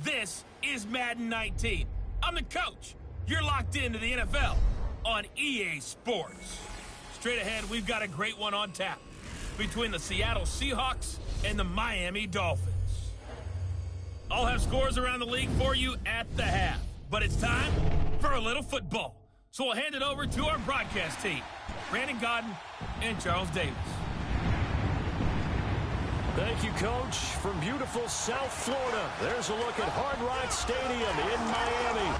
This is Madden 19. I'm the coach. You're locked into the NFL on EA Sports. Straight ahead, we've got a great one on tap between the Seattle Seahawks and the Miami Dolphins. I'll have scores around the league for you at the half, but it's time for a little football. So we'll hand it over to our broadcast team, Brandon Godden and Charles Davis. Thank you, Coach. From beautiful South Florida, there's a look at Hard Rock Stadium in Miami.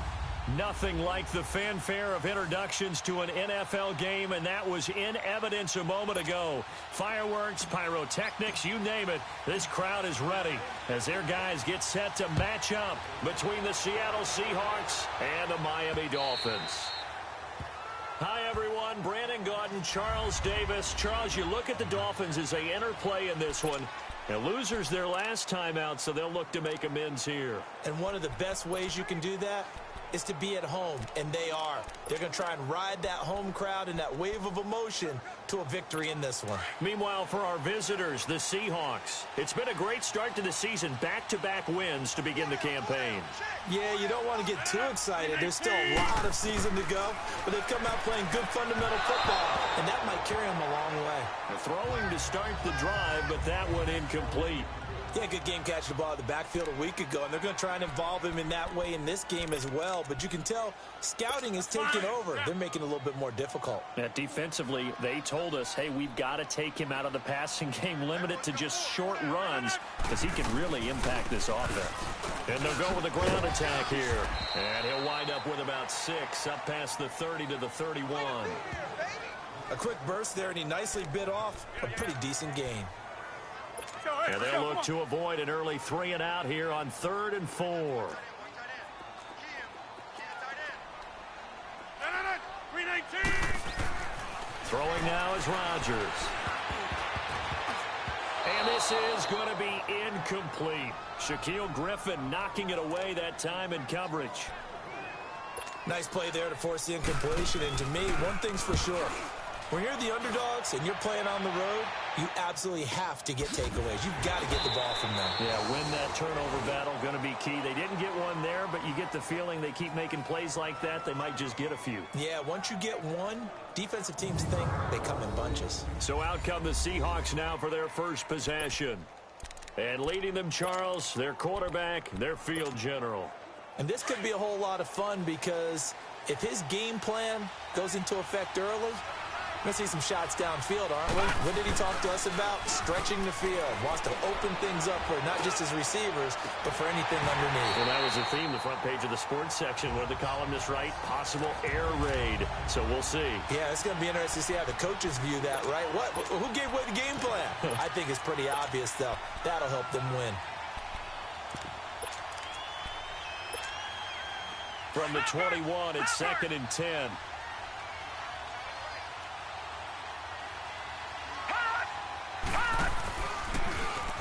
Nothing like the fanfare of introductions to an NFL game, and that was in evidence a moment ago. Fireworks, pyrotechnics, you name it. This crowd is ready as their guys get set to match up between the Seattle Seahawks and the Miami Dolphins. Hi, everyone. Brandon Godden, Charles Davis. Charles, you look at the Dolphins as they enter play in this one. And losers their last time out, so they'll look to make amends here. And one of the best ways you can do that is to be at home, and they are. They're going to try and ride that home crowd and that wave of emotion to a victory in this one. Meanwhile, for our visitors, the Seahawks, it's been a great start to the season, back-to-back wins to begin the campaign. Yeah, you don't want to get too excited. There's still a lot of season to go, but they've come out playing good fundamental football, and that might carry them a long way. They're throwing to start the drive, but that one incomplete. Yeah, good game catching the ball in the backfield a week ago, and they're going to try and involve him in that way in this game as well. But you can tell scouting is taking over. They're making it a little bit more difficult. Yeah, defensively, they told us, hey, we've got to take him out of the passing game, limit it to just short runs, because he can really impact this offense. And they'll go with a ground attack here. And he'll wind up with about 6, up past the 30 to the 31. A quick burst there, and he nicely bit off a pretty decent gain. And they'll look to avoid an early 3 and out here on 3rd and 4. Throwing now is Rodgers. And this is going to be incomplete. Shaquille Griffin knocking it away that time in coverage. Nice play there to force the incompletion. And to me, one thing's for sure. When you're the underdogs and you're playing on the road, you absolutely have to get takeaways. You've got to get the ball from them. Yeah, win that turnover battle, going to be key. They didn't get one there, but you get the feeling they keep making plays like that, they might just get a few. Yeah, once you get one, defensive teams think they come in bunches. So out come the Seahawks now for their first possession. And leading them, Charles, their quarterback, their field general. And this could be a whole lot of fun because if his game plan goes into effect early, we're going to see some shots downfield, aren't we? What did he talk to us about? Stretching the field. Wants to open things up for not just his receivers, but for anything underneath. Well, that was the theme, the front page of the sports section, where the columnists write possible air raid. So we'll see. Yeah, it's going to be interesting to see how the coaches view that, right? What? Who gave away the game plan? I think it's pretty obvious, though. That'll help them win. From the 21, it's 2nd and 10.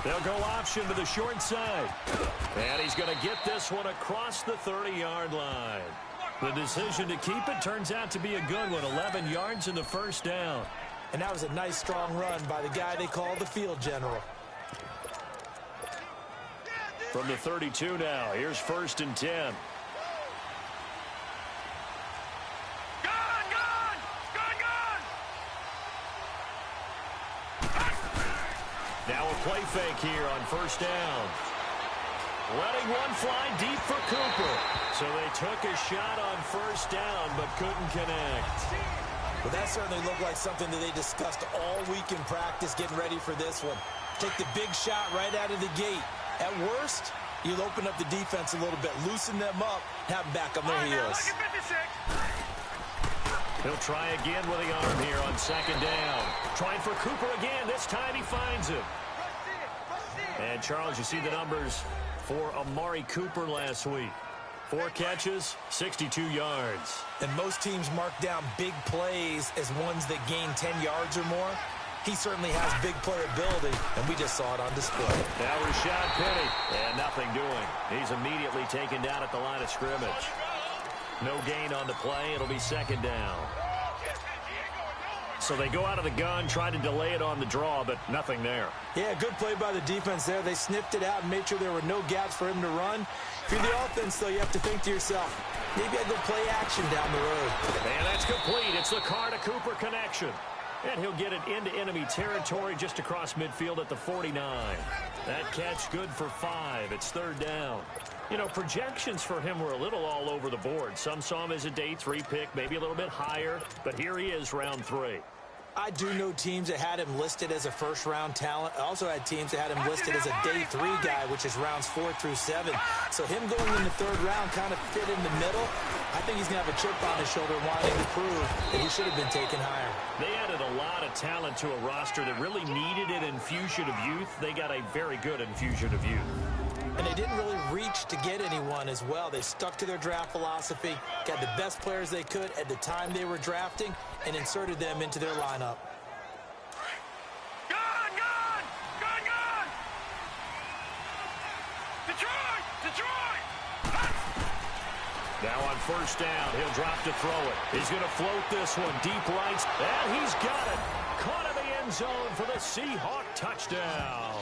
They'll go option to the short side. And he's going to get this one across the 30-yard line. The decision to keep it turns out to be a good one. 11 yards in the first down. And that was a nice, strong run by the guy they call the field general. From the 32 now, here's 1st and 10. Now a play fake here on first down. Letting one fly deep for Cooper. So they took a shot on first down but couldn't connect. Well, that certainly looked like something that they discussed all week in practice getting ready for this one. Take the big shot right out of the gate. At worst, you'll open up the defense a little bit, loosen them up, have them back on their heels. He'll try again with the arm here on second down. Trying for Cooper again. This time he finds him. And, Charles, you see the numbers for Amari Cooper last week. 4 catches, 62 yards. And most teams mark down big plays as ones that gain 10 yards or more. He certainly has big playability, and we just saw it on display. Now Rashad Penny, and nothing doing. He's immediately taken down at the line of scrimmage. No gain on the play. It'll be second down. So they go out of the gun, try to delay it on the draw, but nothing there. Yeah, good play by the defense there. They sniffed it out and made sure there were no gaps for him to run. If you're the offense, though, you have to think to yourself, maybe I go play action down the road. And that's complete. It's the Carr-to-Cooper connection. And he'll get it into enemy territory just across midfield at the 49. That catch good for 5. It's third down. You know, projections for him were a little all over the board. Some saw him as a day 3 pick, maybe a little bit higher. But here he is, round 3. I do know teams that had him listed as a first-round talent. I also had teams that had him listed as a day 3 guy, which is rounds 4 through 7. So him going in the third round kind of fit in the middle. I think he's going to have a chip on his shoulder wanting to prove that he should have been taken higher. They added a lot of talent to a roster that really needed an infusion of youth. They got a very good infusion of youth. And they didn't really reach to get anyone as well. They stuck to their draft philosophy, got the best players they could at the time they were drafting, and inserted them into their lineup. Gone! Detroit! Now on first down, he'll drop to throw it. He's going to float this one deep right, and he's got it. Caught in the end zone for the Seahawk touchdown.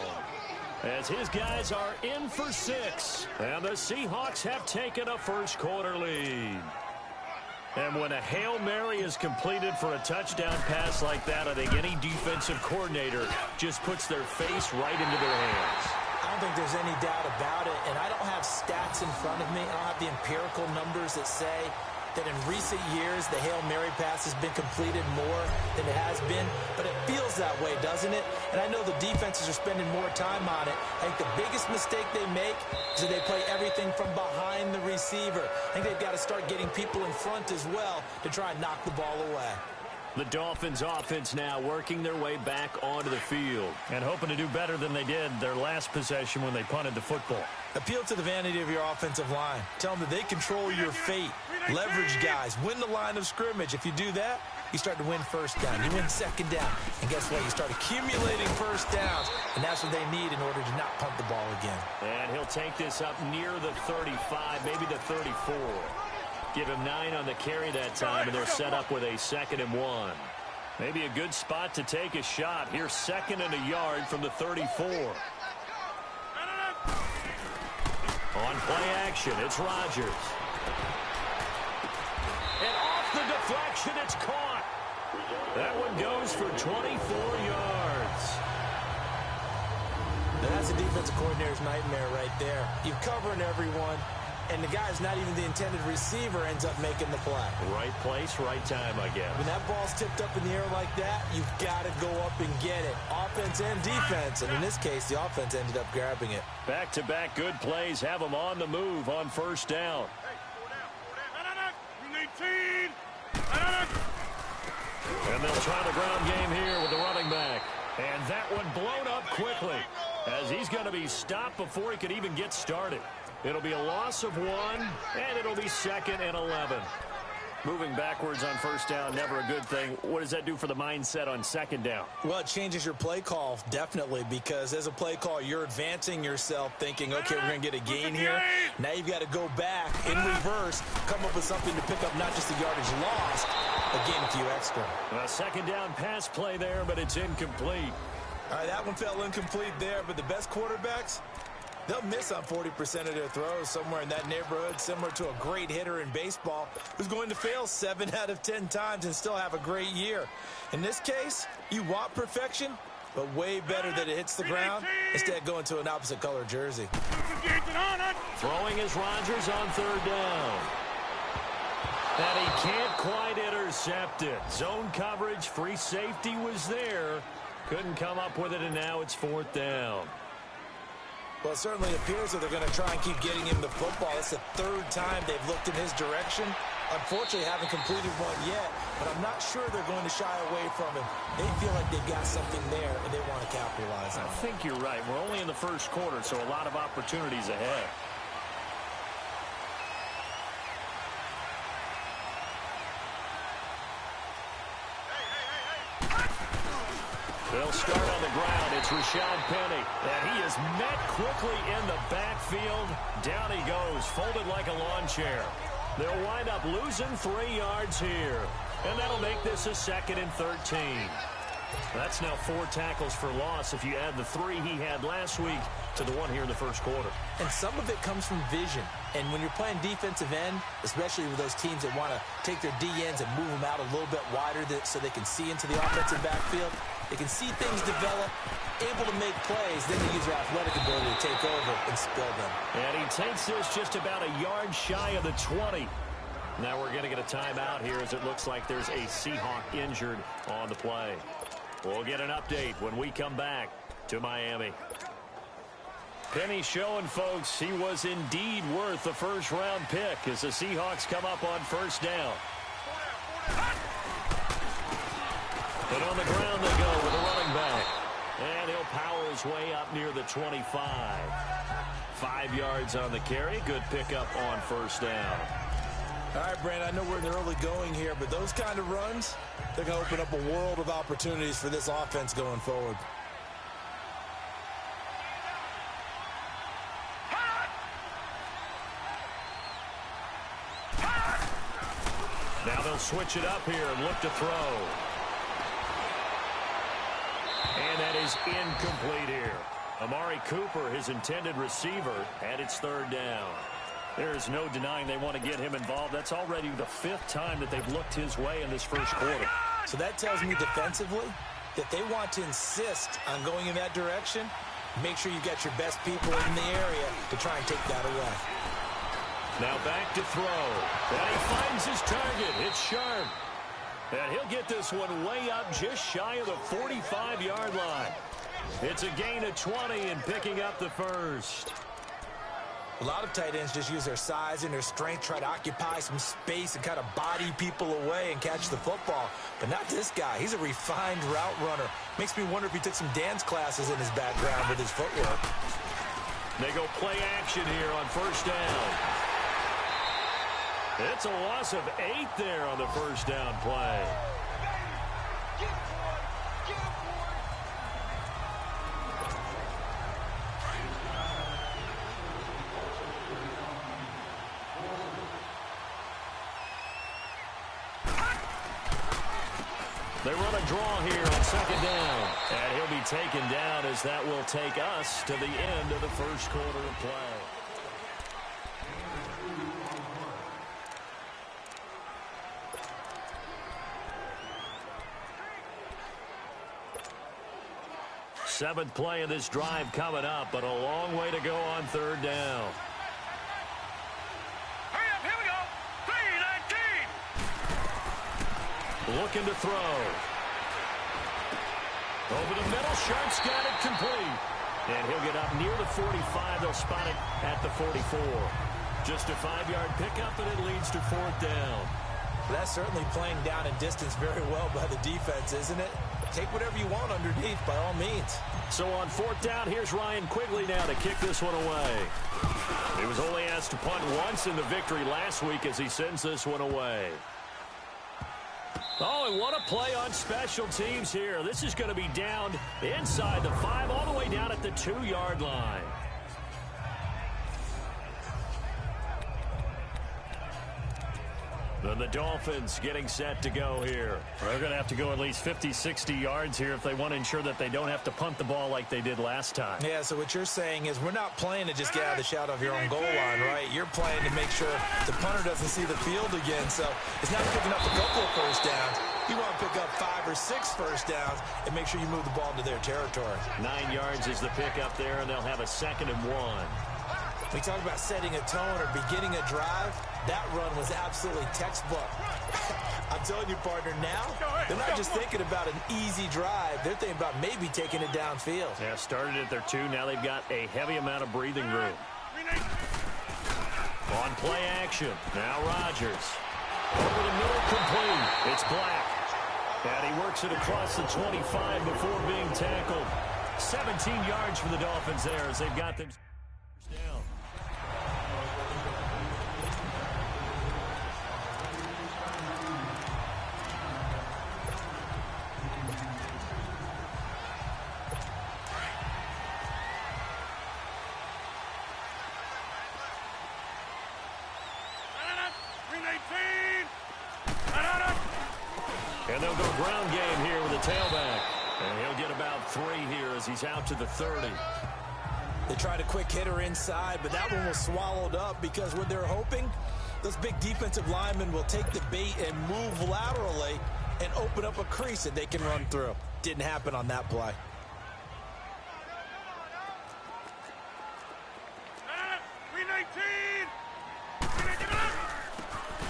As his guys are in for 6. And the Seahawks have taken a first quarter lead. And when a Hail Mary is completed for a touchdown pass like that, I think any defensive coordinator just puts their face right into their hands. I don't think there's any doubt about it. And I don't have stats in front of me. I don't have the empirical numbers that say that in recent years the Hail Mary pass has been completed more than it has been, but it feels that way, doesn't it? And I know the defenses are spending more time on it. I think the biggest mistake they make is that they play everything from behind the receiver. I think they've got to start getting people in front as well to try and knock the ball away. The Dolphins offense now working their way back onto the field and hoping to do better than they did their last possession when they punted the football. Appeal to the vanity of your offensive line. Tell them that they control your fate. Leverage guys. Win the line of scrimmage. If you do that, you start to win first down. You win second down. And guess what? You start accumulating first downs. And that's what they need in order to not punt the ball again. And he'll take this up near the 35, maybe the 34. Give him 9 on the carry that time, and they're set up with a 2nd and 1. Maybe a good spot to take a shot. Here's 2nd and a yard from the 34. On play action, it's Rodgers. And off the deflection, it's caught. That one goes for 24 yards. Now that's a defensive coordinator's nightmare right there. You're covering everyone, and the guy's not even the intended receiver ends up making the play. Right place, right time, I guess. When that ball's tipped up in the air like that, you've got to go up and get it. Offense and defense, and in this case, the offense ended up grabbing it. Back-to-back good plays have them on the move on first down. And they'll try the ground game here with the running back. And that one blown up quickly as he's going to be stopped before he could even get started. It'll be a loss of 1, and it'll be 2nd and 11. Moving backwards on first down, never a good thing. What does that do for the mindset on second down? Well, it changes your play call, definitely, because as a play call, you're advancing yourself thinking, okay, we're going to get a gain here. Now you've got to go back in reverse, come up with something to pick up not just the yardage lost, but gain a few extra. A second down pass play there, but it's incomplete. All right, that one fell incomplete there, but the best quarterbacks, they'll miss on 40% of their throws somewhere in that neighborhood, similar to a great hitter in baseball who's going to fail 7 out of 10 times and still have a great year. In this case, you want perfection, but way better that it hits the ground instead of going to an opposite color jersey. Throwing is Rodgers on third down. And he can't quite intercept it. Zone coverage, free safety was there. Couldn't come up with it, and now it's fourth down. Well, it certainly appears that they're going to try and keep getting him the football. It's the third time they've looked in his direction. Unfortunately, haven't completed one yet, but I'm not sure they're going to shy away from him. They feel like they've got something there, and they want to capitalize on it. I think you're right. We're only in the first quarter, so a lot of opportunities ahead. They'll start on the ground. It's Rashad Penny. And he is met quickly in the backfield. Down he goes, folded like a lawn chair. They'll wind up losing 3 yards here. And that'll make this a 2nd and 13. That's now 4 tackles for loss if you add the 3 he had last week to the 1 here in the first quarter. And some of it comes from vision. And when you're playing defensive end, especially with those teams that want to take their D-ends and move them out a little bit wider so they can see into the offensive backfield, they can see things develop, able to make plays, then they use their athletic ability to take over and spill them. And he takes this just about a yard shy of the 20. Now we're going to get a timeout here as it looks like there's a Seahawk injured on the play. We'll get an update when we come back to Miami. Penny showing folks he was indeed worth the first-round pick as the Seahawks come up on first down. And on the ground they go with a running back. And he'll power his way up near the 25. 5 yards on the carry. Good pickup on first down. All right, Brandon, I know we're in the early going here, but those kind of runs, they're going to open up a world of opportunities for this offense going forward. Now they'll switch it up here and look to throw. And that is incomplete here. Amari Cooper, his intended receiver, and it's third down. There is no denying they want to get him involved. That's already the 5th time that they've looked his way in this first quarter. So that tells me defensively that they want to insist on going in that direction. Make sure you've got your best people in the area to try and take that away. Now back to throw. And he finds his target. It's Sharp. And he'll get this one way up just shy of the 45-yard line. It's a gain of 20 and picking up the first. A lot of tight ends just use their size and their strength, try to occupy some space and kind of body people away and catch the football. But not this guy. He's a refined route runner. Makes me wonder if he took some dance classes in his background with his footwork. They go play action here on first down. It's a loss of 8 there on the first down play. They run a draw here on second down. And he'll be taken down as that will take us to the end of the first quarter of play. Seventh play of this drive coming up, but a long way to go on third down. Hurry up, here we go. 3-19. Looking to throw. Over the middle, Sharp's got it complete. And he'll get up near the 45. They'll spot it at the 44. Just a 5-yard pickup, and it leads to fourth down. That's certainly playing down and distance very well by the defense, isn't it? Take whatever you want underneath by all means. So on fourth down, here's Ryan Quigley now to kick this one away. He was only asked to punt once in the victory last week as he sends this one away. Oh, and what a play on special teams here. This is going to be down inside the 5, all the way down at the 2-yard line. Then the Dolphins getting set to go here. They're going to have to go at least 50, 60 yards here if they want to ensure that they don't have to punt the ball like they did last time. Yeah, so what you're saying is we're not playing to just get out of the shadow of your own goal line, right? You're playing to make sure the punter doesn't see the field again. So it's not picking up a couple of first downs. You want to pick up 5 or 6 first downs and make sure you move the ball into their territory. 9 yards is the pickup there, and they'll have a 2nd and 1. We talk about setting a tone or beginning a drive. That run was absolutely textbook. I'm telling you, partner, now they're not just thinking about an easy drive. They're thinking about maybe taking it downfield. Yeah, started at their 2. Now they've got a heavy amount of breathing room. On play action. Now Rodgers. Over the middle, complete. It's Black. And he works it across the 25 before being tackled. 17 yards for the Dolphins there as they've got them down. And they'll go ground game here with a tailback. And he'll get about 3 here as he's out to the 30. They tried a quick hitter inside, but that one was swallowed up because what they're hoping, those big defensive linemen will take the bait and move laterally and open up a crease that they can run through. Didn't happen on that play.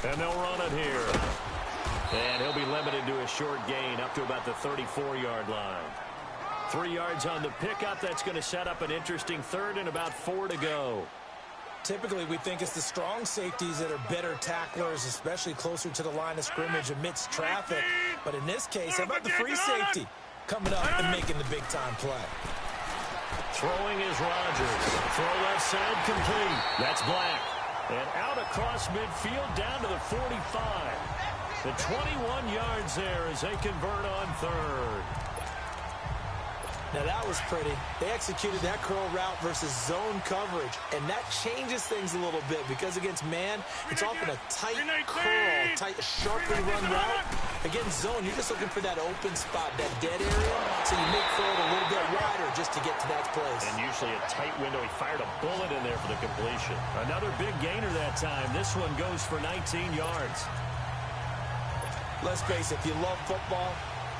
And they'll run it here. And he'll be limited to a short gain up to about the 34-yard line. 3 yards on the pickup. That's going to set up an interesting 3rd and about 4 to go. Typically, we think it's the strong safeties that are better tacklers, especially closer to the line of scrimmage amidst traffic. But in this case, how about the free safety coming up and making the big-time play? Throwing is Rodgers. Throw left side complete. That's Black. And out across midfield down to the 45. The 21 yards there as they convert on 3rd. Now that was pretty. They executed that curl route versus zone coverage, and that changes things a little bit because against man, it's often a tight curl, tight, sharply run route. Against zone, you're just looking for that open spot, that dead area, so you make throw it a little bit wider just to get to that place. And usually a tight window. He fired a bullet in there for the completion. Another big gainer that time. This one goes for 19 yards. Let's face it, if you love football,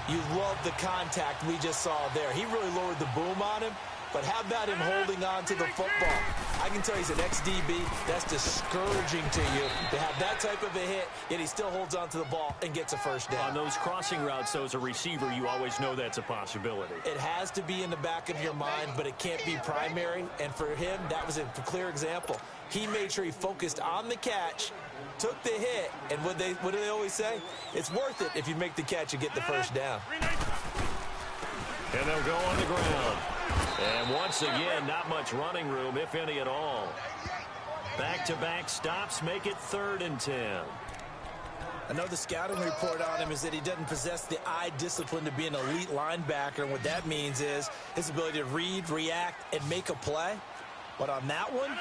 you love the contact we just saw there. He really lowered the boom on him, but how about him holding on to the football? I can tell he's an ex-DB. That's discouraging to you to have that type of a hit, yet he still holds on to the ball and gets a first down. On those crossing routes, though, as a receiver, you always know that's a possibility. It has to be in the back of your mind, but it can't be primary, and for him, that was a clear example. He made sure he focused on the catch, took the hit, and what do they always say? It's worth it if you make the catch and get the first down. And they'll go on the ground. And once again, not much running room, if any at all. Back-to-back stops make it 3rd and 10. I know the scouting report on him is that he doesn't possess the eye discipline to be an elite linebacker. And what that means is his ability to read, react, and make a play. But on that one,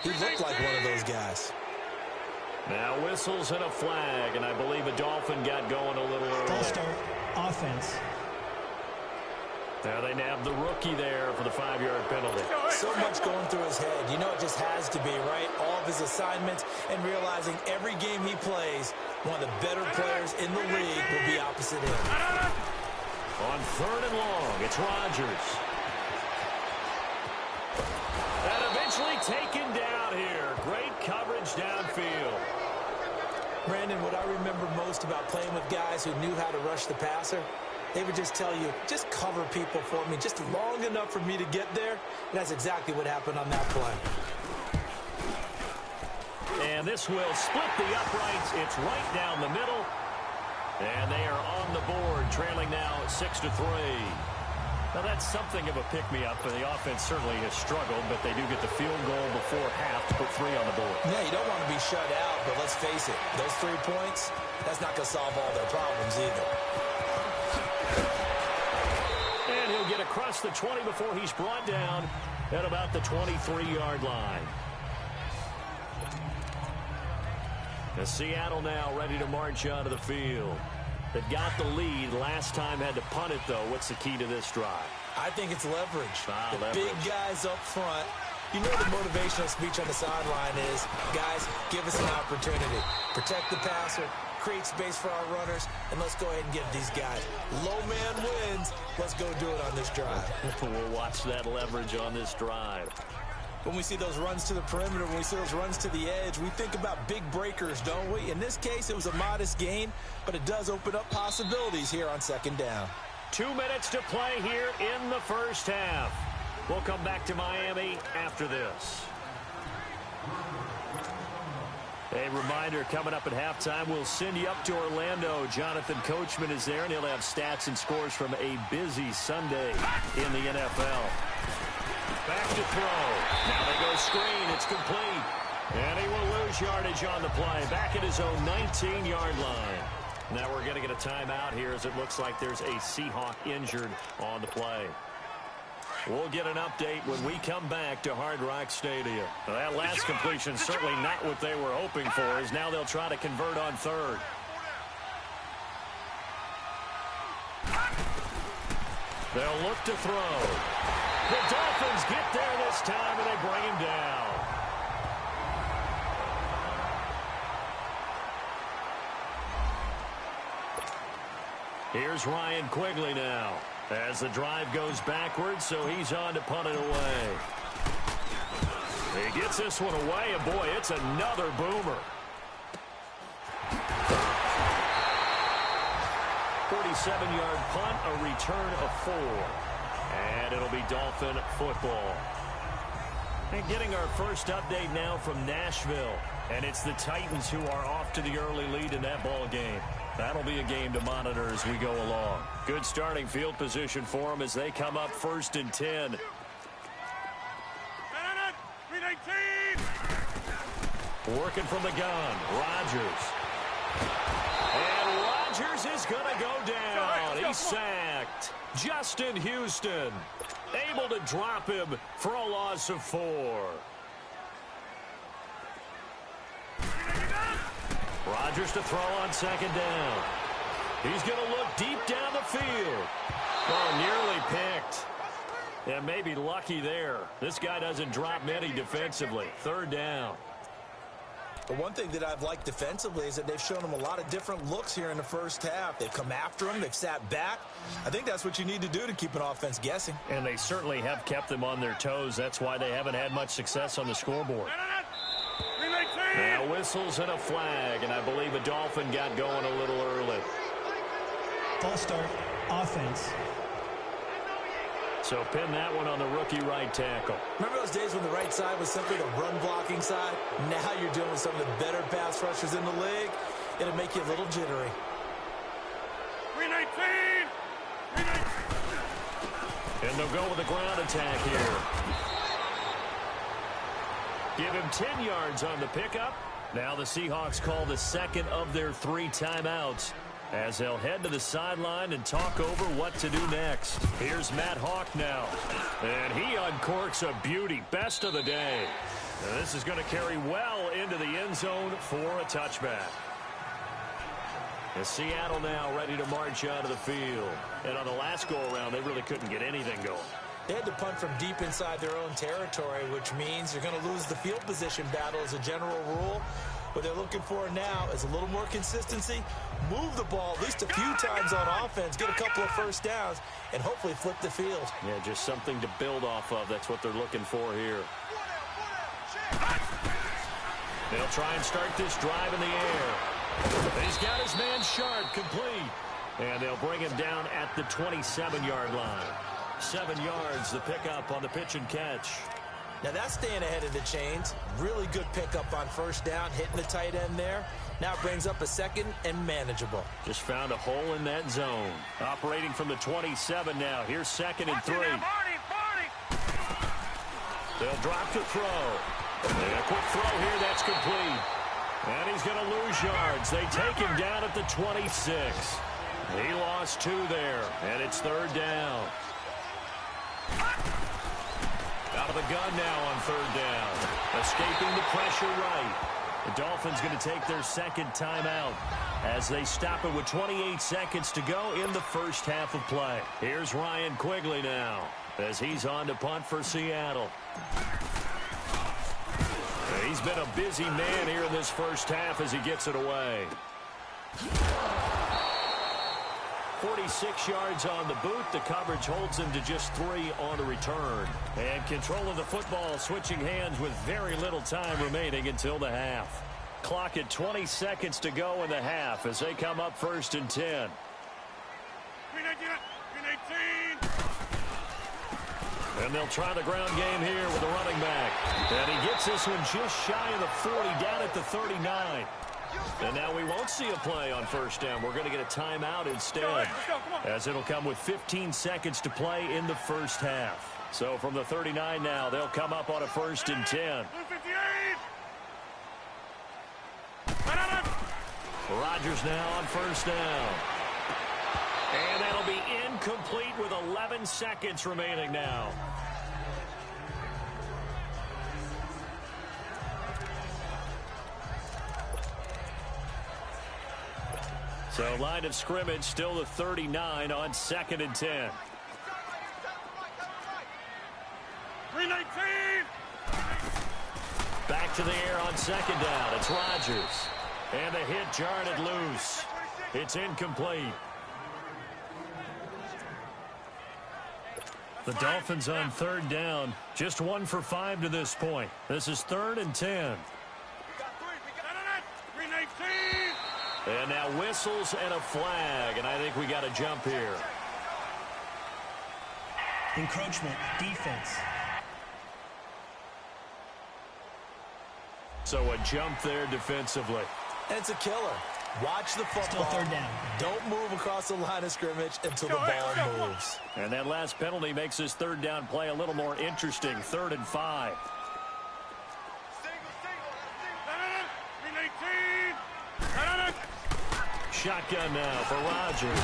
he looked like one of those guys. Now whistles and a flag, and I believe a Dolphin got going a little early. False start, offense. Now they nab the rookie there for the 5-yard penalty. So much going through his head. You know it just has to be, right? All of his assignments and realizing every game he plays, one of the better players in the league will be opposite him. On 3rd and long, it's Rodgers. And eventually taken down here. Great coverage downfield. Brandon, what I remember most about playing with guys who knew how to rush the passer, they would just tell you, just cover people for me, just long enough for me to get there. And that's exactly what happened on that play. And this will split the uprights. It's right down the middle. And they are on the board, trailing now 6-3. Now, that's something of a pick-me-up, and the offense certainly has struggled, but they do get the field goal before half to put 3 on the board. Yeah, you don't want to be shut out, but let's face it, those 3 points, that's not going to solve all their problems either. And he'll get across the 20 before he's brought down at about the 23-yard line. Now, Seattle now ready to march onto the field. They've got the lead. Last time had to punt it, though. What's the key to this drive? I think it's leverage. Leverage. Big guys up front. You know the motivational speech on the sideline is, guys, give us an opportunity. Protect the passer, create space for our runners, and let's go ahead and give these guys. Low man wins. Let's go do it on this drive. We'll watch that leverage on this drive. When we see those runs to the perimeter, when we see those runs to the edge, we think about big breakers, don't we? In this case, it was a modest gain, but it does open up possibilities here on second down. 2 minutes to play here in the first half. We'll come back to Miami after this. A reminder, coming up at halftime, we'll send you up to Orlando. Jonathan Coachman is there, and he'll have stats and scores from a busy Sunday in the NFL. Back to throw. Now they go screen. It's complete. And he will lose yardage on the play. Back at his own 19-yard line. Now we're going to get a timeout here as it looks like there's a Seahawk injured on the play. We'll get an update when we come back to Hard Rock Stadium. Well, that last completion certainly not what they were hoping for, as now they'll try to convert on third. They'll look to throw. The Dolphins get there this time, and they bring him down. Here's Ryan Quigley now, as the drive goes backwards, so he's on to punt it away. He gets this one away, and boy, it's another boomer. 47-yard punt, a return of 4. And it'll be Dolphin football. And getting our first update now from Nashville. And it's the Titans who are off to the early lead in that ball game. That'll be a game to monitor as we go along. Good starting field position for them as they come up 1st and 10. Working from the gun, Rodgers. And Rodgers is going to go down. He's sacked. Justin Houston able to drop him for a loss of 4. Rodgers to throw on 2nd down. He's going to look deep down the field. Oh, nearly picked. And maybe lucky there. This guy doesn't drop many defensively. 3rd down. The one thing that I've liked defensively is that they've shown him a lot of different looks here in the first half. They've come after him. They've sat back. I think that's what you need to do to keep an offense guessing. And they certainly have kept them on their toes. That's why they haven't had much success on the scoreboard. Now whistles and a flag, and I believe a Dolphin got going a little early. False start, offense. So pin that one on the rookie right tackle. Remember those days when the right side was simply the run-blocking side? Now you're dealing with some of the better pass rushers in the league. It'll make you a little jittery. 319! And they'll go with a ground attack here. Give him 10 yards on the pickup. Now the Seahawks call the second of their 3 timeouts as they'll head to the sideline and talk over what to do next. Here's Matt Hawk now. And he uncorks a beauty. Best of the day. And this is going to carry well into the end zone for a touchback. And Seattle now ready to march out of the field. And on the last go-around, they really couldn't get anything going. They had to punt from deep inside their own territory, which means you're going to lose the field position battle as a general rule. What they're looking for now is a little more consistency, move the ball at least a few times on offense, get a couple of first downs, and hopefully flip the field. Yeah, just something to build off of. That's what they're looking for here. They'll try and start this drive in the air. He's got his man Sharp complete. And they'll bring him down at the 27-yard line. 7 yards, the pickup on the pitch and catch. Now that's staying ahead of the chains. Really good pickup on first down, hitting the tight end there. Now it brings up a second and manageable. Just found a hole in that zone. Operating from the 27 now. Here's 2nd and 3. They'll drop to throw. And a quick throw here, that's complete. And he's going to lose yards. They take him down at the 26. He lost 2 there, and it's 3rd down. Out of the gun now on 3rd down. Escaping the pressure right. The Dolphins going to take their 2nd timeout as they stop it with 28 seconds to go in the first half of play. Here's Ryan Quigley now as he's on to punt for Seattle. He's been a busy man here in this first half as he gets it away. 46 yards on the boot. The coverage holds him to just 3 on the return. And control of the football switching hands with very little time remaining until the half. Clock at 20 seconds to go in the half as they come up 1st and 10. And they'll try the ground game here with the running back. And he gets this one just shy of the 40, down at the 39. And now we won't see a play on 1st down. We're going to get a timeout instead, as it'll come with 15 seconds to play in the first half. So from the 39 now, they'll come up on a 1st and 10. Rodgers now on 1st down. And that'll be incomplete with 11 seconds remaining now. So line of scrimmage still the 39 on 2nd and 10. 319. Back to the air on 2nd down. It's Rodgers. And the hit jarred it loose. It's incomplete. The Dolphins on 3rd down. Just 1 for 5 to this point. This is 3rd and 10. And now whistles and a flag, and I think we got a jump here. Encroachment, defense. So a jump there defensively. And it's a killer. Watch the football. Still 3rd down. Don't move across the line of scrimmage until the ball moves. And that last penalty makes this 3rd down play a little more interesting. 3rd and 5. Shotgun now for Rodgers.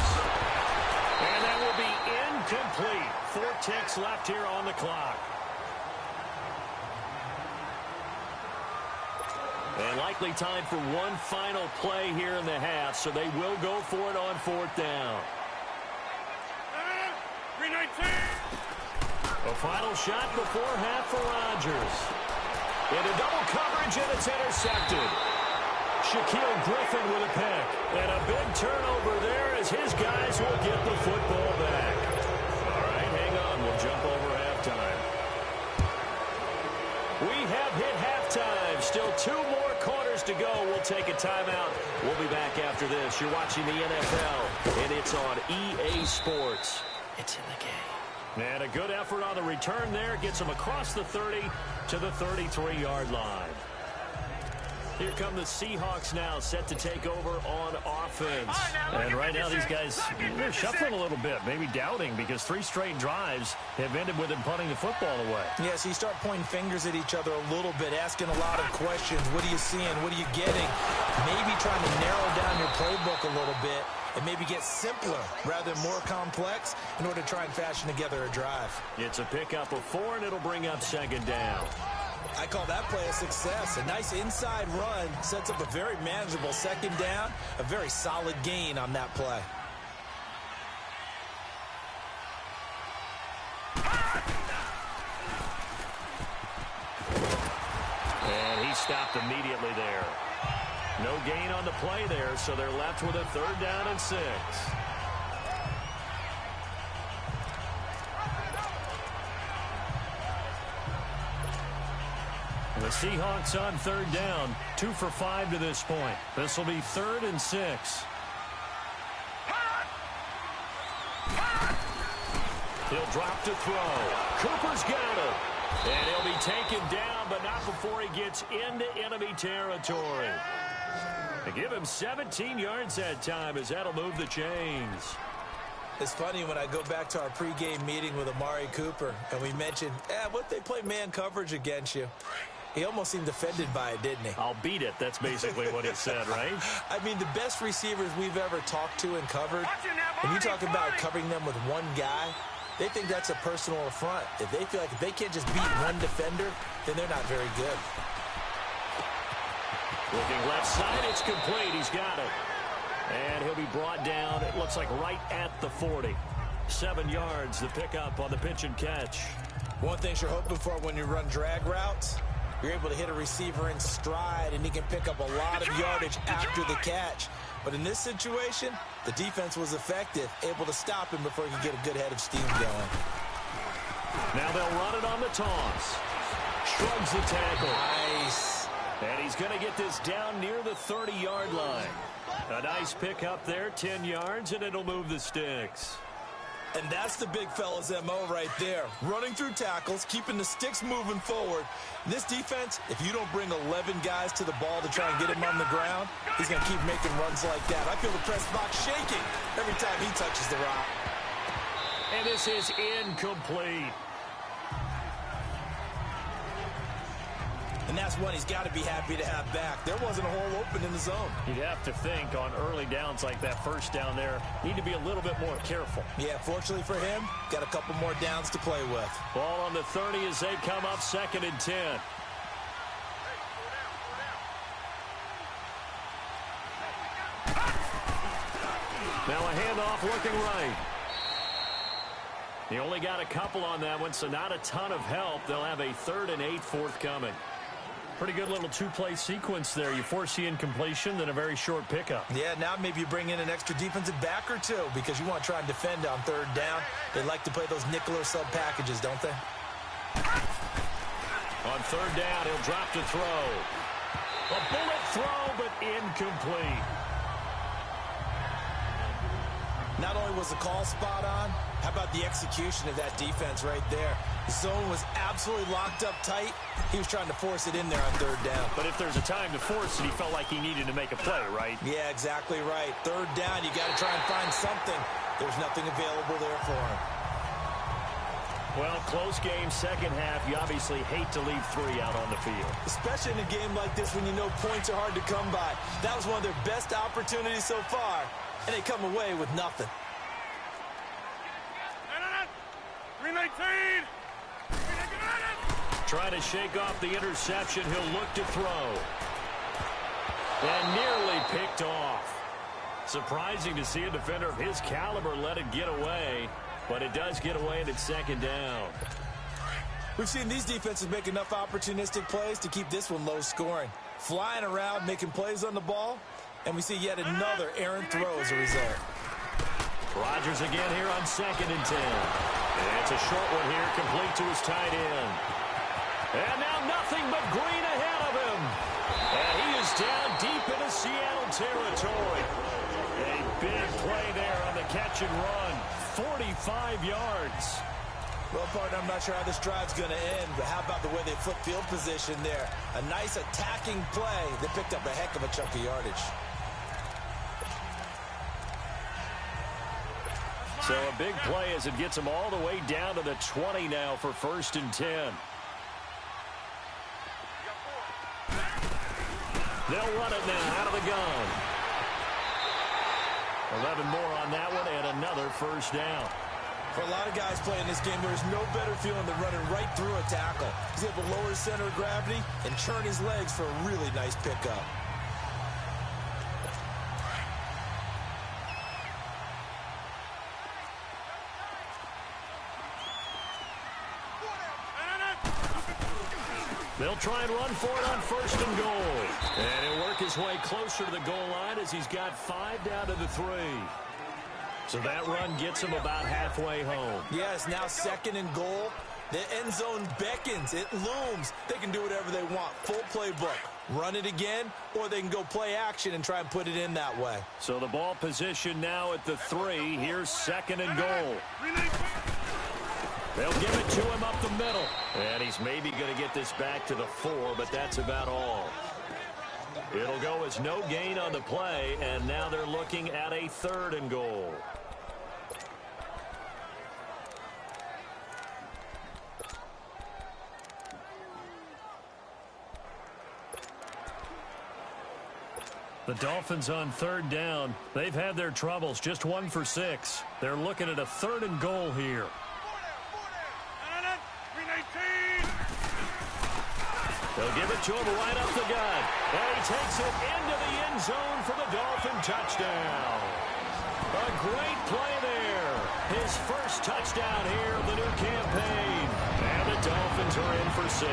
And that will be incomplete. 4 ticks left here on the clock. And likely time for one final play here in the half, so they will go for it on 4th down. 319. A final shot before half for Rodgers. Into double coverage, and it's intercepted. Shaquille Griffin with a pick. And a big turnover there as his guys will get the football back. All right, hang on. We'll jump over halftime. We have hit halftime. Still 2 more quarters to go. We'll take a timeout. We'll be back after this. You're watching the NFL, and it's on EA Sports. It's in the game. And a good effort on the return there. Gets them across the 30 to the 33-yard line. Here come the Seahawks now, set to take over on offense. And right now these guys, they're shuffling a little bit, maybe doubting, because 3 straight drives have ended with them punting the football away. Yeah, so you start pointing fingers at each other a little bit, asking a lot of questions. What are you seeing? What are you getting? Maybe trying to narrow down your playbook a little bit and maybe get simpler rather than more complex in order to try and fashion together a drive. It's a pickup of 4, and it'll bring up 2nd down. I call that play a success. A nice inside run sets up a very manageable 2nd down, a very solid gain on that play. And he stopped immediately there. No gain on the play there, so they're left with a 3rd down and 6. The Seahawks on 3rd down, 2 for 5 to this point. This will be 3rd and 6. He'll drop to throw. Cooper's got him. And he'll be taken down, but not before he gets into enemy territory. They give him 17 yards that time, as that'll move the chains. It's funny when I go back to our pregame meeting with Amari Cooper, and we mentioned, what they play man coverage against you. He almost seemed offended by it, didn't he? I'll beat it. That's basically what he said, right? I mean, the best receivers we've ever talked to and covered, when you talk about covering them with one guy, they think that's a personal affront. If they feel like if they can't just beat one defender, then they're not very good. Looking left side, it's complete. He's got it. And he'll be brought down, it looks like right at the 40. 7 yards, the pickup on the pitch and catch. One thing you're hoping for when you run drag routes, you're able to hit a receiver in stride, and he can pick up a lot of yardage after the catch. But in this situation, the defense was effective, able to stop him before he could get a good head of steam going. Now they'll run it on the toss. Shrugs the tackle. Nice. And he's going to get this down near the 30-yard line. A nice pick up there, 10 yards, and it'll move the sticks. And that's the big fella's MO right there. Running through tackles, keeping the sticks moving forward. In this defense, if you don't bring 11 guys to the ball to try and get him on the ground, he's going to keep making runs like that. I feel the press box shaking every time he touches the rock. And this is incomplete. And that's one he's got to be happy to have back. There wasn't a hole open in the zone. You'd have to think on early downs like that first down there, need to be a little bit more careful. Yeah, fortunately for him, got a couple more downs to play with. Ball on the 30 as they come up 2nd and 10. Now a handoff looking right. He only got a couple on that one, so not a ton of help. They'll have a 3rd and 8 forthcoming. Pretty good little two-play sequence there. You force the incompletion, then a very short pickup. Yeah, now maybe you bring in an extra defensive back or two because you want to try and defend on 3rd down. They like to play those nickel or sub packages, don't they? On 3rd down, he'll drop to throw. A bullet throw, but incomplete. Not only was the call spot on, how about the execution of that defense right there? The zone was absolutely locked up tight. He was trying to force it in there on 3rd down. But if there's a time to force it, he felt like he needed to make a play, right? Yeah, exactly right. 3rd down, you got to try and find something. There's nothing available there for him. Well, close game, 2nd half. You obviously hate to leave 3 out on the field. Especially in a game like this when you know points are hard to come by. That was one of their best opportunities so far, and they come away with nothing. 319! Trying to shake off the interception. He'll look to throw. And nearly picked off. Surprising to see a defender of his caliber let it get away, but it does get away and it's 2nd down. We've seen these defenses make enough opportunistic plays to keep this one low scoring. Flying around, making plays on the ball, and we see yet another errant throw as a result. Rodgers again here on 2nd and 10. And it's a short one here, complete to his tight end. And now nothing but green ahead of him. And he is down deep into Seattle territory. A big play there on the catch and run. 45 yards. Well, partner, I'm not sure how this drive's going to end, but how about the way they flip field position there? A nice attacking play that picked up a heck of a chunk of yardage. So a big play as it gets them all the way down to the 20 now for 1st and 10. They'll run it now out of the gun. 11 more on that one and another 1st down. For a lot of guys playing this game, there is no better feeling than running right through a tackle. He's able to lower his center of gravity and churn his legs for a really nice pickup. They'll try and run for it on 1st and goal. And he'll work his way closer to the goal line as he's got 5 down to the 3. So that run gets him about halfway home. Yes, now 2nd and goal. The end zone beckons. It looms. They can do whatever they want. Full playbook. Run it again, or they can go play action and try and put it in that way. So the ball position now at the 3. Here's 2nd and goal. They'll give it to him up the middle. And he's maybe going to get this back to the 4, but that's about all. It'll go as no gain on the play, and now they're looking at a 3rd and goal. The Dolphins on 3rd down. They've had their troubles, just 1 for 6. They're looking at a 3rd and goal here. They'll give it to him right up the gut. And he takes it into the end zone for the Dolphin touchdown. A great play there. His first touchdown here of the new campaign. And the Dolphins are in for 6.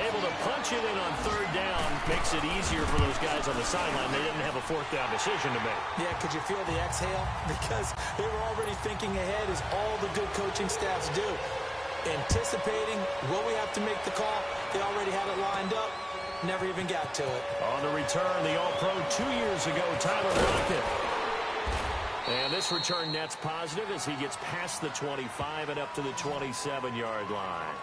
Able to punch it in on third down. Makes it easier for those guys on the sideline. They didn't have a fourth down decision to make. Yeah, could you feel the exhale? Because they were already thinking ahead, as all the good coaching staffs do. Anticipating, will we have to make the call? They already had it lined up. Never even got to it. On the return, the All-Pro 2 years ago, Tyler Lockett. And this return net's positive as he gets past the 25 and up to the 27-yard line.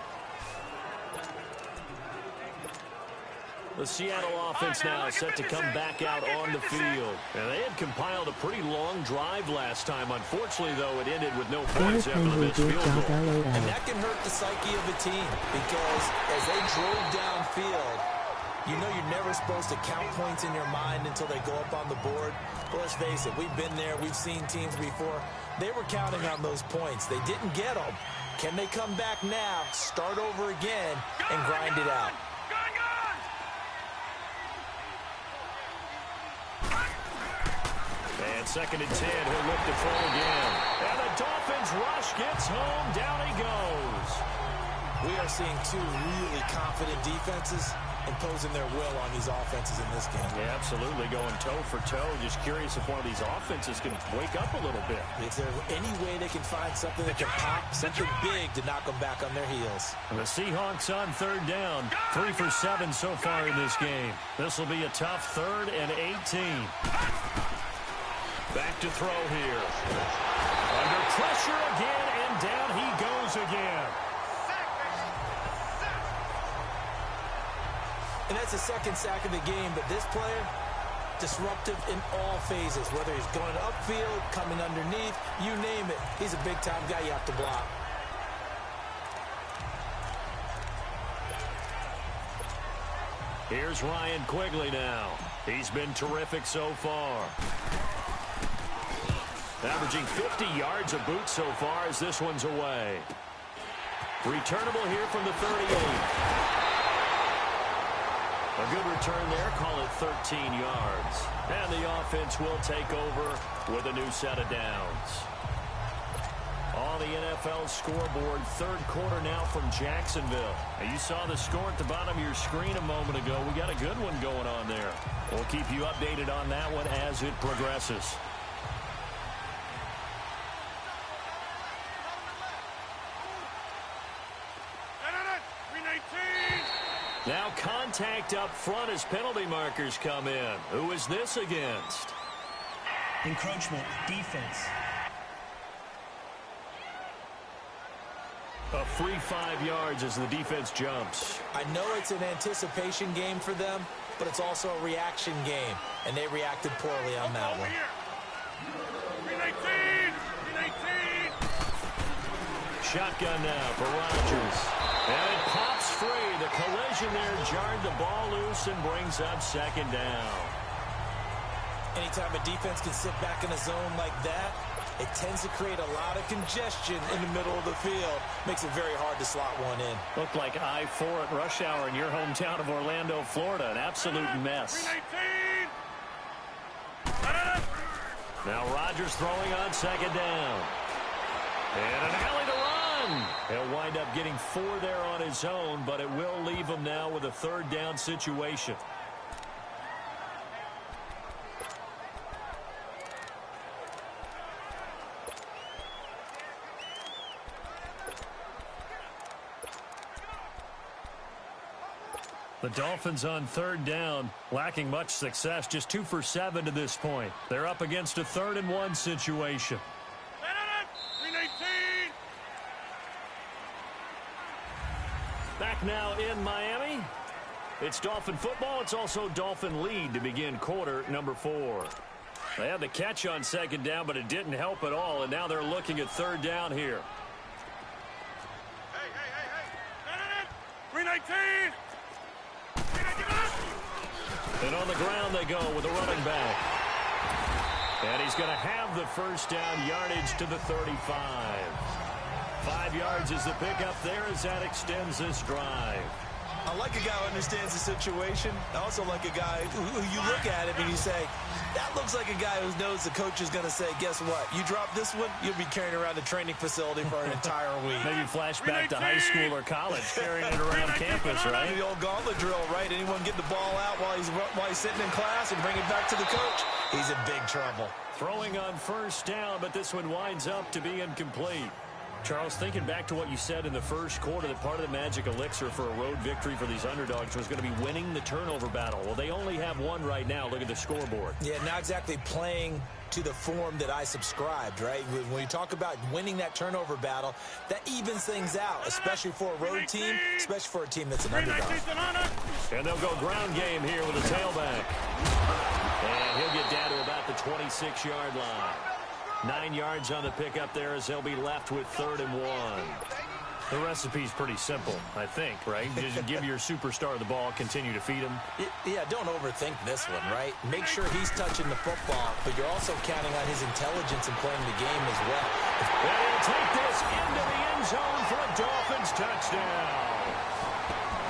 The Seattle offense now set to come back out on the field. And they had compiled a pretty long drive last time. Unfortunately, though, it ended with no points after the missed field goal. And that can hurt the psyche of a team because as they drove downfield, you know you're never supposed to count points in your mind until they go up on the board. But let's face it, we've been there. We've seen teams before. They were counting on those points. They didn't get them. Can they come back now, start over again, and grind it out? And 2nd and 10, he'll look to throw again. And the Dolphins rush gets home. Down he goes. We are seeing two really confident defenses imposing their will on these offenses in this game. Yeah, absolutely, going toe for toe. Just curious if one of these offenses can wake up a little bit. Is there any way they can find something that can pop, something big to knock them back on their heels? And the Seahawks on third down, 3 for 7 so far in this game. This will be a tough 3rd and 18. Back to throw here. Under pressure again, and down he goes again. And that's the 2nd sack of the game, but this player, disruptive in all phases, whether he's going upfield, coming underneath, you name it. He's a big-time guy you have to block. Here's Ryan Quigley now. He's been terrific so far. Averaging 50 yards a boot so far as this one's away. Returnable here from the 38. A good return there, call it 13 yards. And the offense will take over with a new set of downs. On the NFL scoreboard, 3rd quarter now from Jacksonville. Now, you saw the score at the bottom of your screen a moment ago. We got a good one going on there. We'll keep you updated on that one as it progresses. Now contact up front as penalty markers come in. Who is this against? Encroachment, defense. A free 5 yards as the defense jumps. I know it's an anticipation game for them, but it's also a reaction game, and they reacted poorly on that one. 319! Shotgun now for Rodgers. And it pops free. The collision there jarred the ball loose and brings up 2nd down. Anytime a defense can sit back in a zone like that, it tends to create a lot of congestion in the middle of the field. Makes it very hard to slot one in. Looked like I-4 at rush hour in your hometown of Orlando, Florida. An absolute mess. 319! Now Rodgers throwing on 2nd down. And an alley to run. He'll wind up getting 4 there on his own, but it will leave him now with a 3rd down situation. The Dolphins on 3rd down, lacking much success, just 2 for 7 to this point. They're up against a 3rd and 1 situation. 319! Back now in Miami. It's Dolphin football. It's also Dolphin lead to begin quarter number 4. They had the catch on 2nd down, but it didn't help at all, and now they're looking at 3rd down here. Hey! 319! And on the ground they go with a running back. And he's going to have the 1st down, yardage to the 35. 5 yards is the pickup there as that extends this drive. I like a guy who understands the situation. I also like a guy who you look at him and you say, that looks like a guy who knows the coach is going to say, guess what? You drop this one, you'll be carrying around the training facility for an entire week. Maybe flashback to high school or college, carrying it around campus, right? The old gauntlet drill, right? Anyone get the ball out while he's sitting in class and bring it back to the coach? He's in big trouble. Throwing on first down, but this one winds up to be incomplete. Charles, thinking back to what you said in the first quarter, that part of the magic elixir for a road victory for these underdogs was going to be winning the turnover battle. Well, they only have one right now. Look at the scoreboard. Yeah, not exactly playing to the form that I subscribed, right? When you talk about winning that turnover battle, that evens things out, especially for a road team, especially for a team that's an underdog. And they'll go ground game here with a tailback. And he'll get down to about the 26-yard line. 9 yards on the pickup there as they'll be left with 3rd and 1. The recipe's pretty simple, I think, right? Just give your superstar the ball, continue to feed him. Yeah, don't overthink this one, right? Make sure he's touching the football, but you're also counting on his intelligence in playing the game as well. And he'll take this into the end zone for a Dolphins touchdown.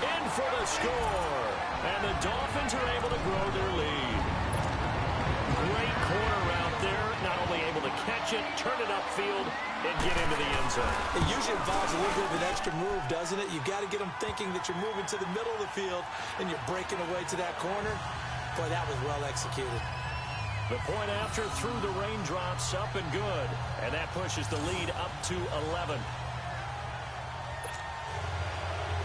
In for the score. And the Dolphins are able to grow their lead. Great corner out there. Not only able to catch it, turn it upfield, and get into the end zone. It usually involves a little bit of an extra move, doesn't it? You've got to get them thinking that you're moving to the middle of the field and you're breaking away to that corner. Boy, that was well executed. The point after through the raindrops, up and good. And that pushes the lead up to 11.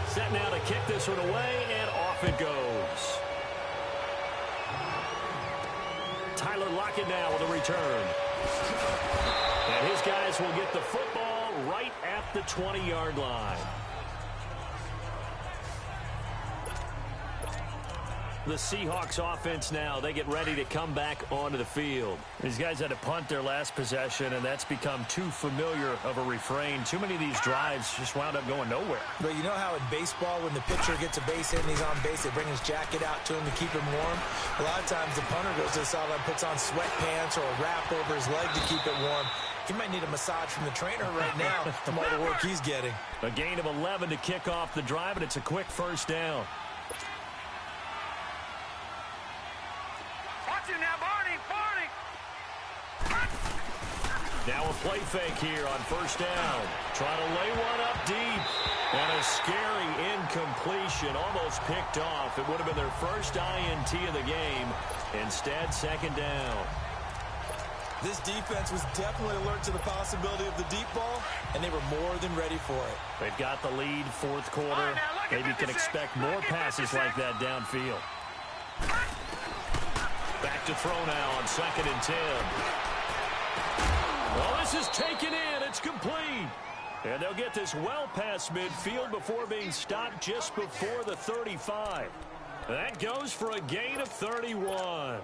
Set now to kick this one away, and off it goes. Tyler Lockett now with a return. And his guys will get the football right at the 20-yard line. The Seahawks offense now, they get ready to come back onto the field. These guys had to punt their last possession, and that's become too familiar of a refrain. Too many of these drives just wound up going nowhere. But you know how in baseball, when the pitcher gets a base hit and he's on base, they bring his jacket out to him to keep him warm? A lot of times the punter goes to the sideline, puts on sweatpants or a wrap over his leg to keep it warm. He might need a massage from the trainer right now from all the work he's getting. A gain of 11 to kick off the drive, and it's a quick first down. Now a play fake here on first down. Trying to lay one up deep. And a scary incompletion, almost picked off. It would have been their first INT of the game. Instead, second down. This defense was definitely alert to the possibility of the deep ball, and they were more than ready for it. They've got the lead, fourth quarter. Maybe you can expect more passes like that downfield. Back to throw now on 2nd and 10. Well, this is taken in. It's complete. And they'll get this well past midfield before being stopped just before the 35. That goes for a gain of 31.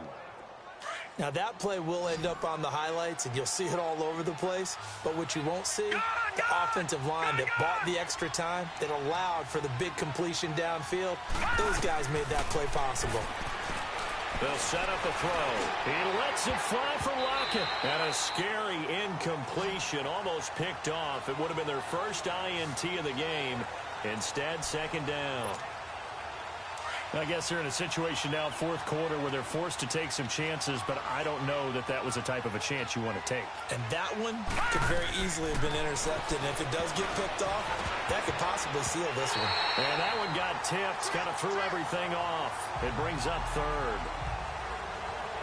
Now, that play will end up on the highlights, and you'll see it all over the place. But what you won't see, the offensive line that bought the extra time, that allowed for the big completion downfield, those guys made that play possible. They'll set up a throw. He lets it fly for Lockett. And a scary incompletion, almost picked off. It would have been their first INT of the game. Instead, second down. I guess they're in a situation now, fourth quarter, where they're forced to take some chances, but I don't know that that was the type of a chance you want to take. And that one could very easily have been intercepted. And if it does get picked off, that could possibly seal this one. And that one got tipped, kind of threw everything off. It brings up third.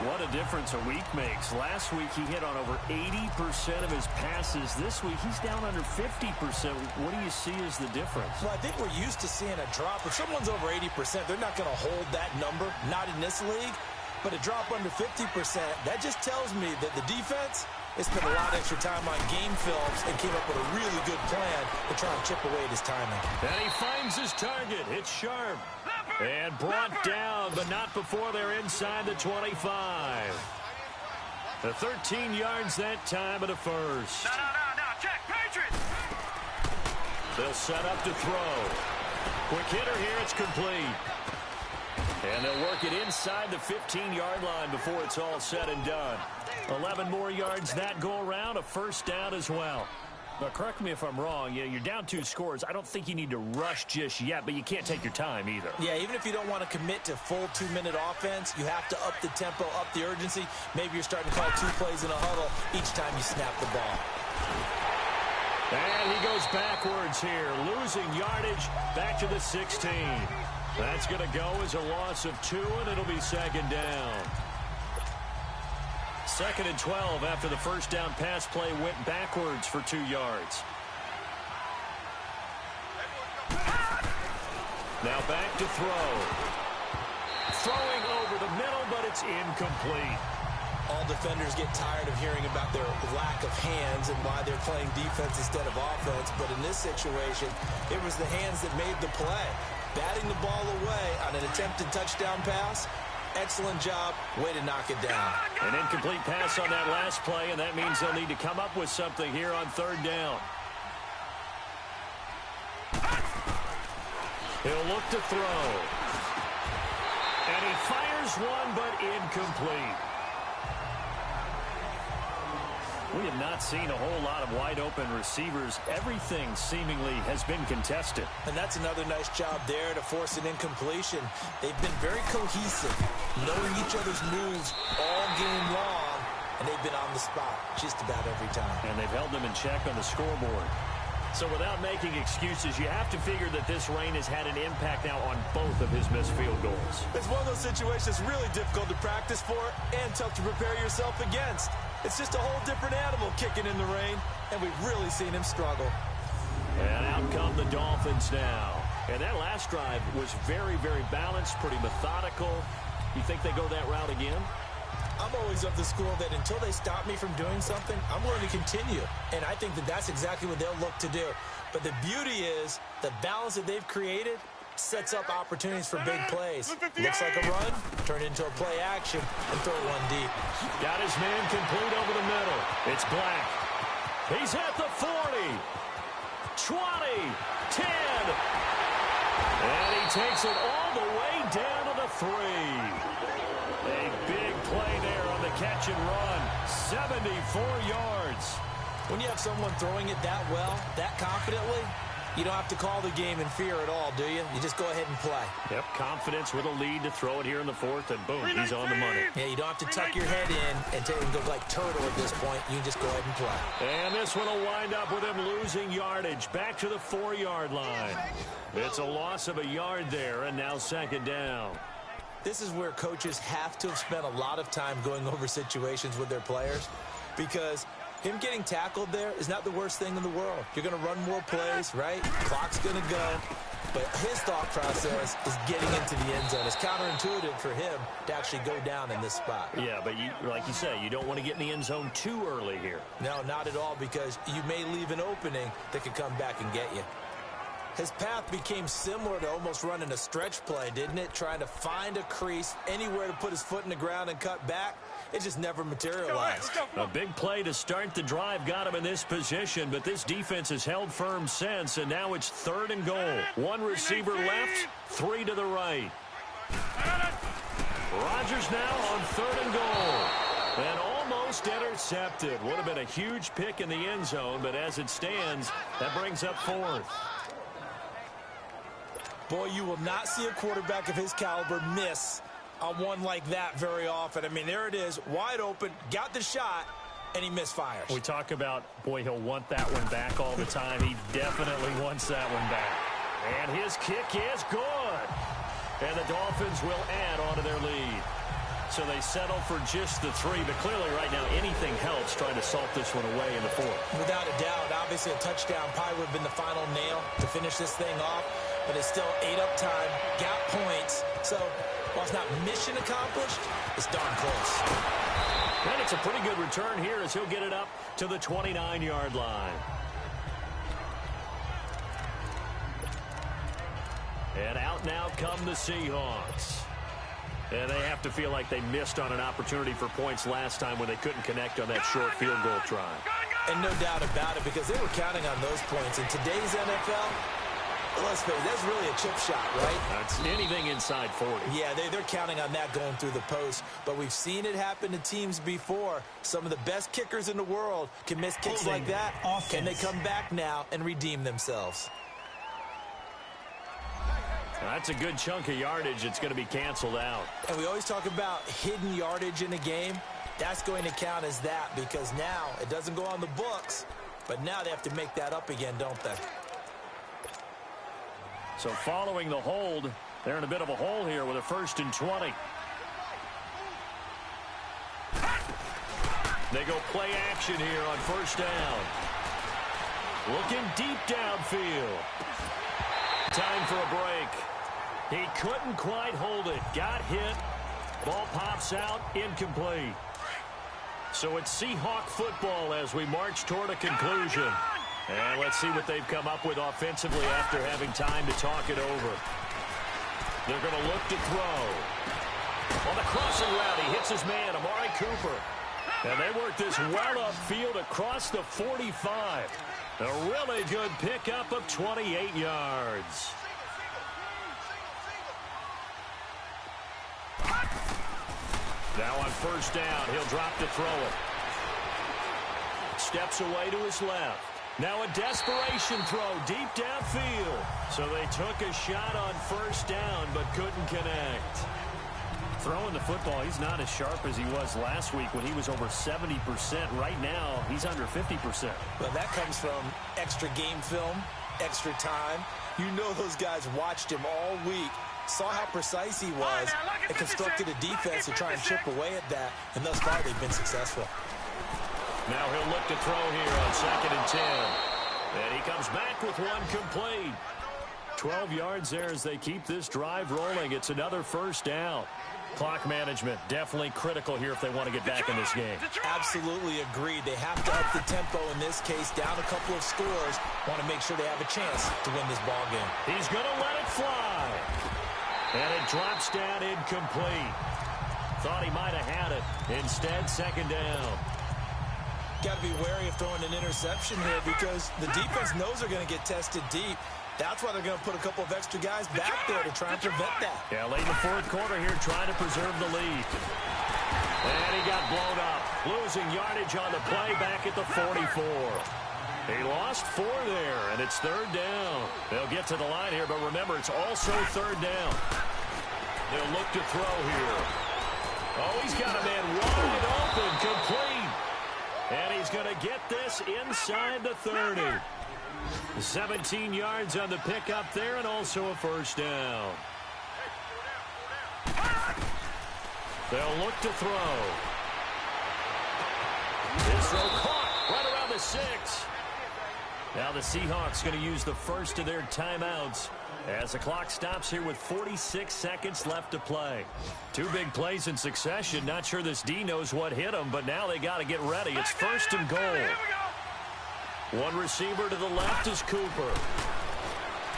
What a difference a week makes. Last week he hit on over 80% of his passes. This week he's down under 50%. What do you see as the difference? Well, I think we're used to seeing a drop. If someone's over 80%, they're not going to hold that number, not in this league. But a drop under 50%, that just tells me that the defense has spent a lot of extra time on game films and came up with a really good plan to try and chip away at his timing. And he finds his target. It's sharp. And brought down, but not before they're inside the 25. The 13 yards that time of the first. No, check, Patriots! They'll set up to throw. Quick hitter here, it's complete. And they'll work it inside the 15-yard line before it's all said and done. 11 more yards that go around, a first down as well. But correct me if I'm wrong, you're down 2 scores. I don't think you need to rush just yet, but you can't take your time either. Yeah, even if you don't want to commit to full 2-minute offense, you have to up the tempo, up the urgency. Maybe you're starting to call 2 plays in a huddle each time you snap the ball. And he goes backwards here, losing yardage back to the 16. That's going to go as a loss of 2, and it'll be 2nd down. 2nd and 12 after the first down pass play went backwards for 2 yards. Now back to throw. Throwing over the middle, but it's incomplete. All defenders get tired of hearing about their lack of hands and why they're playing defense instead of offense. But in this situation, it was the hands that made the play. Batting the ball away on an attempted touchdown pass. Excellent job. Way to knock it down. An incomplete pass on that last play, and that means they'll need to come up with something here on 3rd down. He'll look to throw. And he fires one, but incomplete. We have not seen a whole lot of wide-open receivers. Everything seemingly has been contested. And that's another nice job there to force an incompletion. They've been very cohesive, knowing each other's moves all game long, and they've been on the spot just about every time. And they've held them in check on the scoreboard. So without making excuses, you have to figure that this rain has had an impact now on both of his missed field goals. It's one of those situations really difficult to practice for and tough to prepare yourself against. It's just a whole different animal kicking in the rain, and we've really seen him struggle. And out come the Dolphins now. And that last drive was very, very balanced, pretty methodical. You think they go that route again? I'm always of the school that until they stop me from doing something, I'm going to continue. And I think that that's exactly what they'll look to do. But the beauty is the balance that they've created sets up opportunities for big plays. Looks like a run, turn into a play action, and throw one deep. Got his man complete over the middle. It's Black. He's at the 40, 20, 10. And he takes it all the way down to the 3. A big play there on the catch and run. 74 yards. When you have someone throwing it that well, that confidently, you don't have to call the game in fear at all, do you? You just go ahead and play. Yep, confidence with a lead to throw it here in the 4th, and boom, he's on the money. Yeah, you don't have to tuck your head in and go like turtle at this point. You can just go ahead and play. And this one will wind up with him losing yardage back to the 4-yard line. It's a loss of a yard there, and now 2nd down. This is where coaches have to have spent a lot of time going over situations with their players, because him getting tackled there is not the worst thing in the world. You're going to run more plays, right? Clock's going to go. But his thought process is getting into the end zone. It's counterintuitive for him to actually go down in this spot. Yeah, but like you say, you don't want to get in the end zone too early here. No, not at all, because you may leave an opening that could come back and get you. His path became similar to almost running a stretch play, didn't it? Trying to find a crease, anywhere to put his foot in the ground and cut back. It just never materialized. A big play to start the drive got him in this position, but this defense has held firm since, and now it's 3rd and goal. 1 receiver left, 3 to the right. Rodgers now on 3rd and goal. And almost intercepted. Would have been a huge pick in the end zone, but as it stands, that brings up 4th. Boy, you will not see a quarterback of his caliber miss on one like that very often. I mean, there it is, wide open, got the shot, and he misfires. We talk about, boy, he'll want that one back all the time. He definitely wants that one back. And his kick is good. And the Dolphins will add on to their lead. So they settle for just the 3, but clearly right now anything helps trying to salt this one away in the 4th. Without a doubt, obviously a touchdown probably would have been the final nail to finish this thing off, but it's still 8 up time, got points, so while it's not mission accomplished, it's darn close. And it's a pretty good return here as he'll get it up to the 29-yard line. And out now come the Seahawks. And they have to feel like they missed on an opportunity for points last time when they couldn't connect on that short field goal try. And no doubt about it, because they were counting on those points. In today's NFL, Let's face it, that's really a chip shot, right? That's anything inside 40. Yeah, they're counting on that going through the post. But we've seen it happen to teams before. Some of the best kickers in the world can miss kicks like that. Can they come back now and redeem themselves? That's a good chunk of yardage. It's going to be canceled out. And we always talk about hidden yardage in a game. That's going to count as that because now it doesn't go on the books, but now they have to make that up again, don't they? So following the hold, they're in a bit of a hole here with a 1st and 20. They go play action here on 1st down. Looking deep downfield. Time for a break. He couldn't quite hold it. Got hit. Ball pops out. Incomplete. So it's Seahawk football as we march toward a conclusion. And let's see what they've come up with offensively after having time to talk it over. They're going to look to throw. On the crossing route, he hits his man, Amari Cooper. And they work this well upfield across the 45. A really good pickup of 28 yards. Now on 1st down, he'll drop to throw it. Steps away to his left. Now a desperation throw deep downfield. So they took a shot on 1st down but couldn't connect. Throwing the football, he's not as sharp as he was last week when he was over 70%. Right now, he's under 50%. Well, that comes from extra game film, extra time. You know those guys watched him all week, saw how precise he was, and constructed a defense to try and chip away at that. And thus far, they've been successful. Now he'll look to throw here on 2nd and 10. And he comes back with one complete. 12 yards there as they keep this drive rolling. It's another 1st down. Clock management definitely critical here if they want to get back in this game. Absolutely agreed. They have to up the tempo in this case, down a couple of scores. Want to make sure they have a chance to win this ball game. He's going to let it fly. And it drops down incomplete. Thought he might have had it. Instead, 2nd down. Got to be wary of throwing an interception here because the defense knows they're going to get tested deep. That's why they're going to put a couple of extra guys back there to try and prevent that. Yeah, late in the 4th quarter here trying to preserve the lead. And he got blown up. Losing yardage on the play back at the 44. He lost 4 there, and it's 3rd down. They'll get to the line here, but remember, it's also 3rd down. They'll look to throw here. Oh, he's got a man wide open, complete. And he's going to get this inside the 30. 17 yards on the pickup there and also a 1st down. They'll look to throw. This throw caught right around the 6. Now the Seahawks going to use the first of their timeouts as the clock stops here with 46 seconds left to play. 2 big plays in succession. Not sure this D knows what hit him, but now they got to get ready. It's 1st and goal. One receiver to the left is Cooper.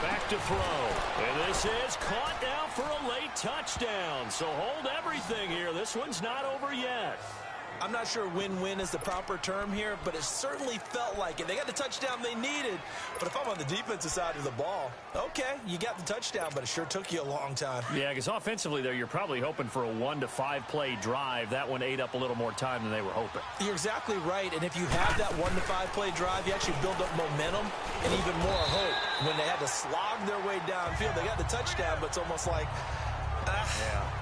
Back to throw. And this is caught now for a late touchdown. So hold everything here. This one's not over yet. I'm not sure win-win is the proper term here, but it certainly felt like it. They got the touchdown they needed, but if I'm on the defensive side of the ball, okay, you got the touchdown, but it sure took you a long time. Yeah, because offensively there, you're probably hoping for a 1 to 5 play drive. That one ate up a little more time than they were hoping. You're exactly right, and if you have that 1 to 5 play drive, you actually build up momentum and even more hope. When they had to slog their way downfield, they got the touchdown, but it's almost like,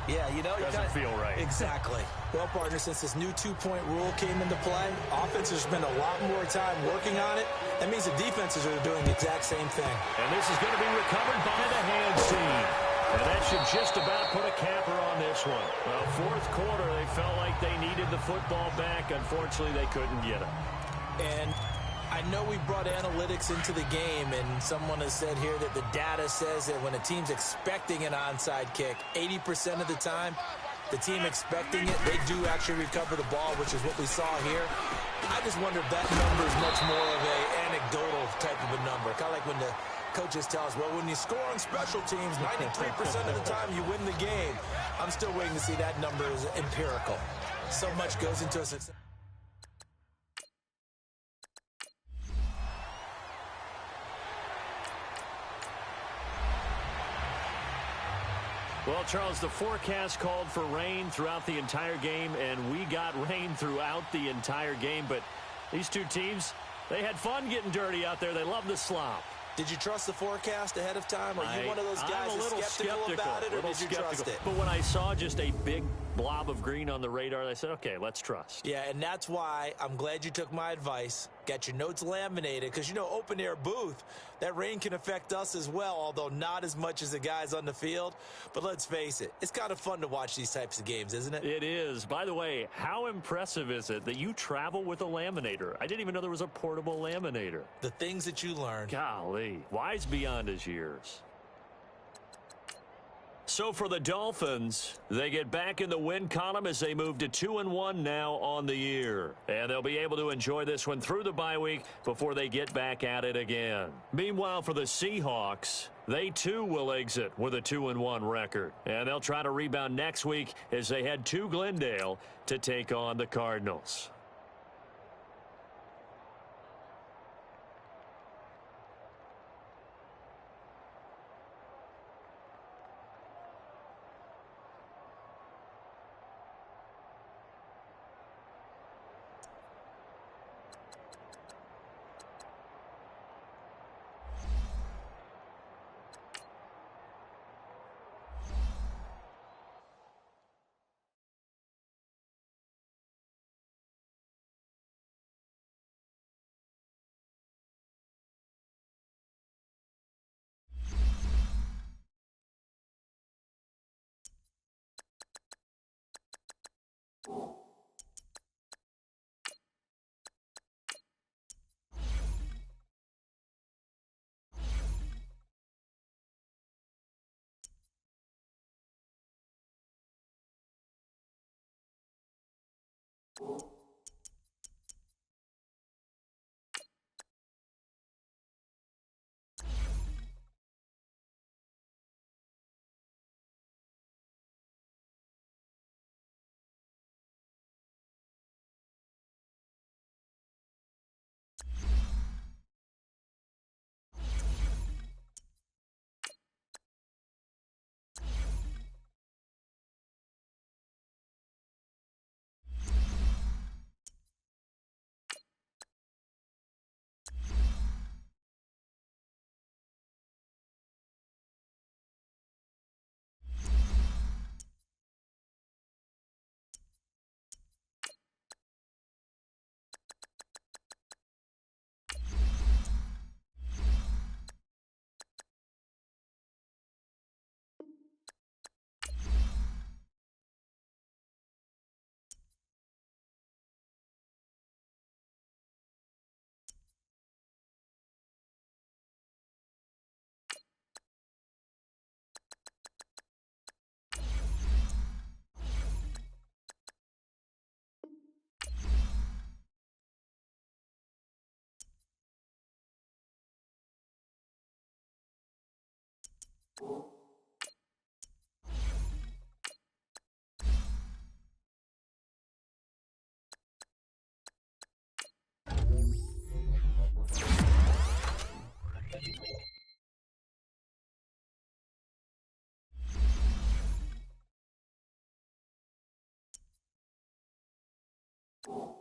yeah, you know, doesn't feel right. Exactly. Well, partner, since this new 2-point rule came into play, offenses spend a lot more time working on it. That means the defenses are doing the exact same thing. And this is going to be recovered by the hands team. And that should just about put a capper on this one. Well, 4th quarter, they felt like they needed the football back. Unfortunately, they couldn't get it. And I know we brought analytics into the game, and someone has said here that the data says that when a team's expecting an onside kick, 80% of the time, the team expecting it, they do actually recover the ball, which is what we saw here. I just wonder if that number is much more of an anecdotal type of a number. Kind of like when the coaches tell us, well, when you score on special teams, 93% of the time you win the game. I'm still waiting to see that number is empirical. So much goes into a success. Well, Charles, the forecast called for rain throughout the entire game, and we got rain throughout the entire game. But these two teams, they had fun getting dirty out there. They love the slop. Did you trust the forecast ahead of time? Are you one of those guys that's skeptical about it, or did you trust it? But when I saw just a big blob of green on the radar, I said, okay, let's trust. Yeah, and that's why I'm glad you took my advice. Got your notes laminated, because, you know, open-air booth, that rain can affect us as well, although not as much as the guys on the field. But let's face it, it's kind of fun to watch these types of games, isn't it? It is. By the way, how impressive is it that you travel with a laminator? I didn't even know there was a portable laminator. The things that you learn. Golly, wise beyond his years. So for the Dolphins, they get back in the win column as they move to 2-1 now on the year. And they'll be able to enjoy this one through the bye week before they get back at it again. Meanwhile, for the Seahawks, they too will exit with a 2-1 record. And they'll try to rebound next week as they head to Glendale to take on the Cardinals. you